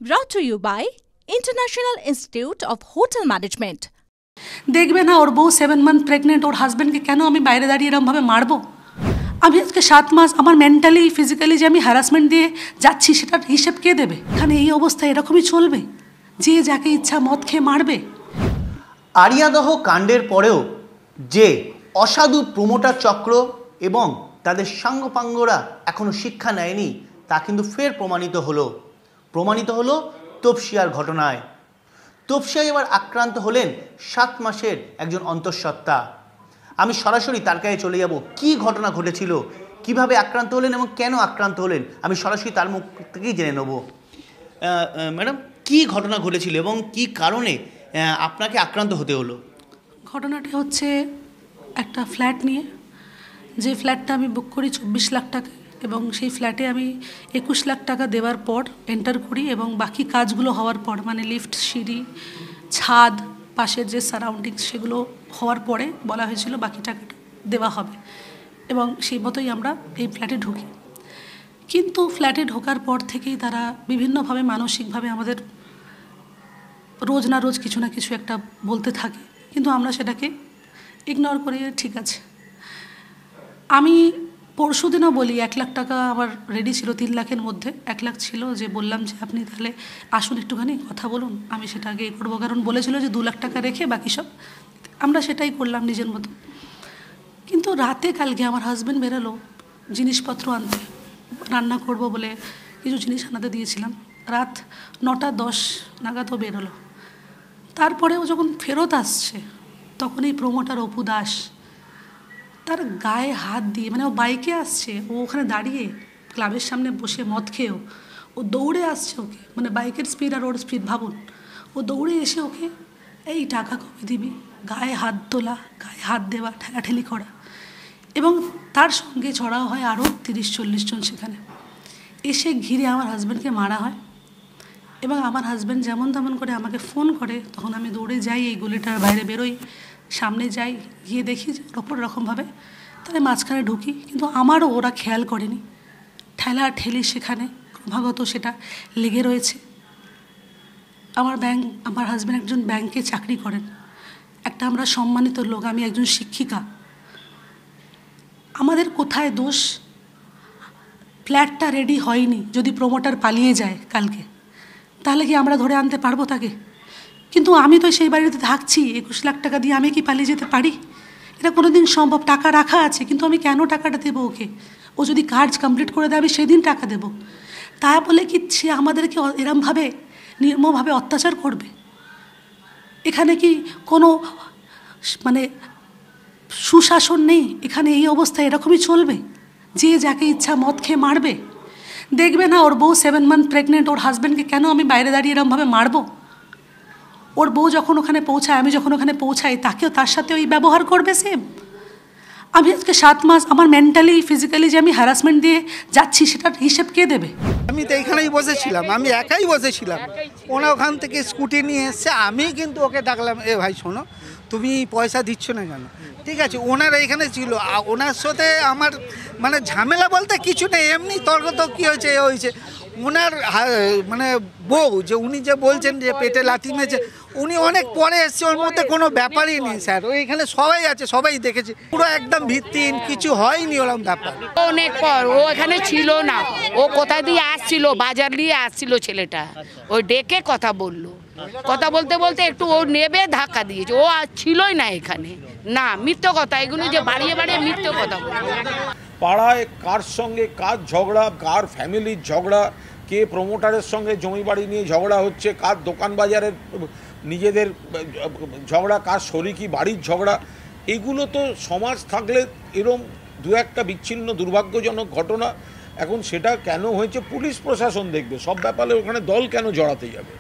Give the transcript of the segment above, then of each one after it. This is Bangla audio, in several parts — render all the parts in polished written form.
Brought to you by International Institute of Hotel Management. দেখবে না ওর বউ 7 মান্থ প্রেগনেন্ট, ওর হাজব্যান্ডকে কেন আমি বাইরে দাঁড়িয়ে এরকমভাবে মারবো? আমি আজকে 7 মাস আমার মেন্টালি ফিজিক্যালি যে আমি হ্যারাসমেন্ট দিয়ে যাচ্ছি সেটার হিসেব কে দেবে? এখানে এই অবস্থা এরকমই চলবে, যে যাকে ইচ্ছা মদ খেয়ে মারবে। আরিয়াদহ কাণ্ডের পরেও যে অসাধু প্রমোটার চক্র এবং তাদের সাঙ্গপাঙ্গরা এখনও শিক্ষা নেয়নি তা কিন্তু ফের প্রমাণিত হলো তপসিয়ার ঘটনায়। তপসিয়া এবার আক্রান্ত হলেন 7 মাসের একজন অন্তঃসত্ত্বা। আমি সরাসরি তার কাছে চলে যাব, কি ঘটনা ঘটেছিল, কিভাবে আক্রান্ত হলেন এবং কেন আক্রান্ত হলেন, আমি সরাসরি তার মুখ থেকেই জেনে নেব। ম্যাডাম, কি ঘটনা ঘটেছিল এবং কি কারণে আপনাকে আক্রান্ত হতে হলো? ঘটনাটা হচ্ছে একটা ফ্ল্যাট নিয়ে, যে ফ্ল্যাটটা আমি বুক করি 24 লাখ টাকা, এবং সেই ফ্ল্যাটে আমি 21 লাখ টাকা দেওয়ার পর এন্টার করি, এবং বাকি কাজগুলো হওয়ার পর মানে লিফট, সিঁড়ি, ছাদ, পাশের যে সারাউন্ডিংস সেগুলো হওয়ার পরে বলা হয়েছিল বাকি টাকাটা দেওয়া হবে, এবং সেই মতোই আমরা এই ফ্ল্যাটে ঢুকি। কিন্তু ফ্ল্যাটে ঢোকার পর থেকেই তারা বিভিন্নভাবে মানসিকভাবে আমাদের রোজ না রোজ কিছু না কিছু একটা বলতে থাকে, কিন্তু আমরা সেটাকে ইগনোর করি, ঠিক আছে। আমি পরশু দিনও বলি 1 লাখ টাকা আমার রেডি ছিল, 3 লাখের মধ্যে 1 লাখ ছিল, যে বললাম যে আপনি তাহলে আসুন একটুখানি কথা বলুন, আমি সেটা আগে করবো, কারণ বলেছিল যে 2 লাখ টাকা রেখে বাকি সব। আমরা সেটাই করলাম নিজের মতো। কিন্তু রাতে কালকে আমার হাজব্যান্ড বেরোলো জিনিসপত্র আনতে, রান্না করব বলে কিছু জিনিস আনাতে দিয়েছিলাম। রাত 9টা 10 নাগাদও বেরোলো। তারপরেও যখন ফেরত আসছে তখন এই প্রমোটার অপু দাস তার গায়ে হাত দিয়ে, মানে ও বাইকে আসছে, ও ওখানে দাঁড়িয়ে ক্লাবের সামনে বসে মদ খেয়েও ও দৌড়ে আসছে ওকে, মানে বাইকের স্পিড আর ওর স্পিড ভাবুন, ও দৌড়ে এসে ওকে এই টাকা কবে দিবি, গায়ে হাত তোলা, গায়ে হাত দেওয়া, ঠেলাঠেলি করা, এবং তার সঙ্গে ছড়াও হয় আরও 30-40 জন সেখানে এসে ঘিরে আমার হাজব্যান্ডকে মারা হয়। এবং আমার হাজব্যান্ড যেমন তেমন করে আমাকে ফোন করে, তখন আমি দৌড়ে যাই, এই গলিটার বাইরে বেরোই, সামনে যাই, গিয়ে দেখি যে ওপর রকমভাবে তাহলে মাঝখানে ঢুকি, কিন্তু আমারও ওরা খেয়াল করেনি, ঠেলা ঠেলি সেখানে ক্রমাগত সেটা লেগে রয়েছে। আমার হাজব্যান্ড একজন ব্যাংকে চাকরি করেন, একটা আমরা সম্মানিত লোক, আমি একজন শিক্ষিকা। আমাদের কোথায় দোষ? ফ্ল্যাটটা রেডি হয়নি, যদি প্রমোটার পালিয়ে যায় কালকে, তাহলে কি আমরা ধরে আনতে পারবো তাকে? কিন্তু আমি তো সেই বাড়িতে থাকছি, 21 লাখ টাকা দিয়ে আমি কি পালিয়ে যেতে পারি? এটা কোনো দিন সম্ভব? টাকা রাখা আছে, কিন্তু আমি কেন টাকাটা দেবো ওকে? ও যদি কাজ কমপ্লিট করে দেয় আমি সেদিন টাকা দেবো। তা বলে কি সে আমাদেরকে এরমভাবে নির্মমভাবে অত্যাচার করবে? এখানে কি কোনো মানে সুশাসন নেই? এখানে এই অবস্থা এরকমই চলবে, যে যাকে ইচ্ছা মদ খেয়ে মারবে? দেখবে না ওর বউ 7 মান্থ প্রেগনেন্ট, ওর হাজব্যান্ডকে কেন আমি বাইরে দাঁড়িয়ে এরমভাবে মারবো? ওর বউ যখন ওখানে পৌঁছায়, আমি যখন ওখানে পৌঁছাই, তাকেও তার সাথে ওই ব্যবহার করবে সেম। আমি আজকে 7 মাস আমার মেন্টালি ফিজিক্যালি যে আমি হ্যারাসমেন্ট দিয়ে যাচ্ছি সেটার হিসেব কে দেবে? আমি তো এইখানেই বসেছিলাম, আমি একাই বসেছিলাম, ওনা ওখান থেকে স্কুটি নিয়ে এসছে, আমি কিন্তু ওকে ডাকলাম, এ ভাই শোনো, তুমি পয়সা দিচ্ছ না কেন? ঠিক আছে, ওনারা এখানে ছিল, ওনার সাথে আমার মানে ঝামেলা বলতে কিছু নেই, এমনি তর্ক তো কী হয়েছে এ হয়েছে। ওনার মানে বউ যে উনি যে বলছেন যে পেটে লাথি মেরেছে, উনি অনেক পরে এসছে, ওর মধ্যে কোনো ব্যাপারই নেই স্যার, ওইখানে সবাই আছে, সবাই দেখেছে, পুরো একদম ভিত্তিহীন, কিছু হয়নি ওরকম ব্যাপার। অনেক পর ও এখানে ছিল না, ও কোথা দিয়ে আসছিল, বাজার নিয়ে আসছিল ছেলেটা, ওই ডেকে কথা বললো, কথা বলতে বলতে একটু ও নেবে ধাক্কা দিয়েছে, ও ছিলই না এখানে। না, মিথ্যে কথা, এগুলো যে বাড়িয়ে বাড়িয়ে মিথ্যে কথা বলছে। পাড়ায় কার সঙ্গে কার ঝগড়া, কার ফ্যামিলির ঝগড়া, কে প্রমোটারের সঙ্গে জমি বাড়ি নিয়ে ঝগড়া হচ্ছে, কার দোকান বাজারের নিজেদের ঝগড়া, কার শরিকি বাড়ির ঝগড়া, এগুলো তো সমাজ থাকলে এরম দু একটা বিচ্ছিন্ন দুর্ভাগ্যজনক ঘটনা। এখন সেটা কেন হয়েছে পুলিশ প্রশাসন দেখবে, সব ব্যাপারে ওখানে দল কেন জড়াতে যাবে?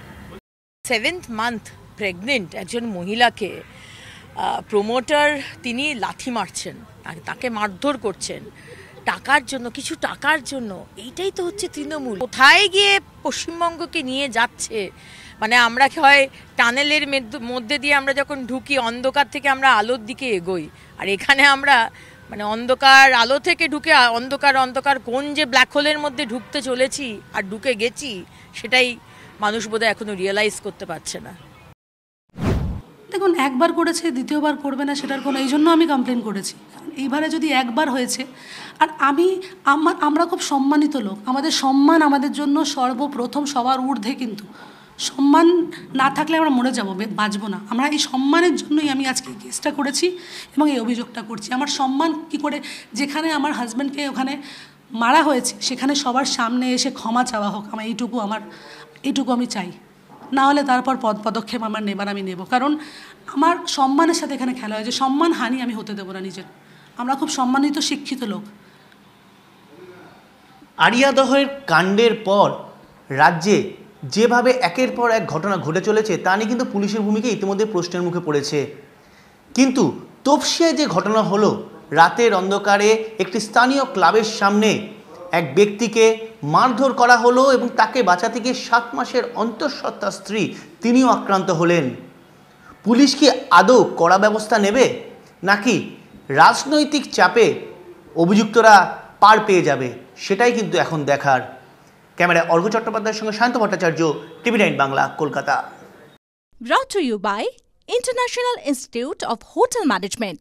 7th মান্থ প্রেগনেন্ট একজন মহিলাকে প্রমোটার তিনি লাথি মারছেন, তাকে মারধর করছেন টাকার জন্য, কিছু টাকার জন্য। এইটাই তো হচ্ছে তৃণমূল। কোথায় গিয়ে পশ্চিমবঙ্গকে নিয়ে যাচ্ছে, মানে আমরা হয় টানেলের মধ্যে দিয়ে আমরা যখন ঢুকি, অন্ধকার থেকে আমরা আলোর দিকে এগোই, আর এখানে আমরা মানে অন্ধকার আলো থেকে ঢুকে অন্ধকার কোন যে ব্ল্যাক হোলের মধ্যে ঢুকতে চলেছি আর ঢুকে গেছি সেটাই মানুষ বোধহয় এখনো রিয়েলাইজ করতে পারছে না। দেখুন, একবার করেছে, দ্বিতীয়বার করবে না সেটার কোনো, এই জন্য আমি কমপ্লেন করেছি। এইবারে যদি একবার হয়েছে, আর আমরা খুব সম্মানিত লোক, আমাদের সম্মান আমাদের জন্য সর্বপ্রথম, সবার ঊর্ধ্বে। কিন্তু সম্মান না থাকলে আমরা মরে যাবো, বাঁচবো না। আমরা এই সম্মানের জন্যই আমি আজকে কেসটা করেছি এবং এই অভিযোগটা করছি। আমার সম্মান কি করে, যেখানে আমার হাজব্যান্ডকে ওখানে মারা হয়েছে সেখানে সবার সামনে এসে ক্ষমা চাওয়া হোক, এইটুকু আমি চাই। না হলে তারপর পদক্ষেপ আমার নেবার আমি নেব, কারণ আমার সম্মানের সাথে এখানে খেলা হয়েছে। সম্মান হানি আমি হতে দেবো না নিজের। আমরা খুব সম্মানিত, শিক্ষিত লোক। আরিয়াদহের কাণ্ডের পর রাজ্যে যেভাবে একের পর এক ঘটনা ঘটে চলেছে তা নিয়ে কিন্তু পুলিশের ভূমিকা ইতিমধ্যে প্রশ্নের মুখে পড়েছে। কিন্তু তপসিয়ায় যে ঘটনা হলো, রাতের অন্ধকারে একটি স্থানীয় ক্লাবের সামনে এক ব্যক্তিকে মারধর করা হলো এবং তাকে বাঁচাতে গিয়ে 7 মাসের অন্তঃসত্ত্বা স্ত্রী তিনিও আক্রান্ত হলেন। পুলিশ কি আদৌ কড়া ব্যবস্থা নেবে, নাকি রাজনৈতিক চাপে অভিযুক্তরা পার পেয়ে যাবে, সেটাই কিন্তু এখন দেখার। ক্যামেরায় অর্ঘ্য চট্টোপাধ্যায়ের সঙ্গে শান্ত Bhattacharya, TV9 Bangla, Kolkata. Brought to you by International Institute of Hotel Management,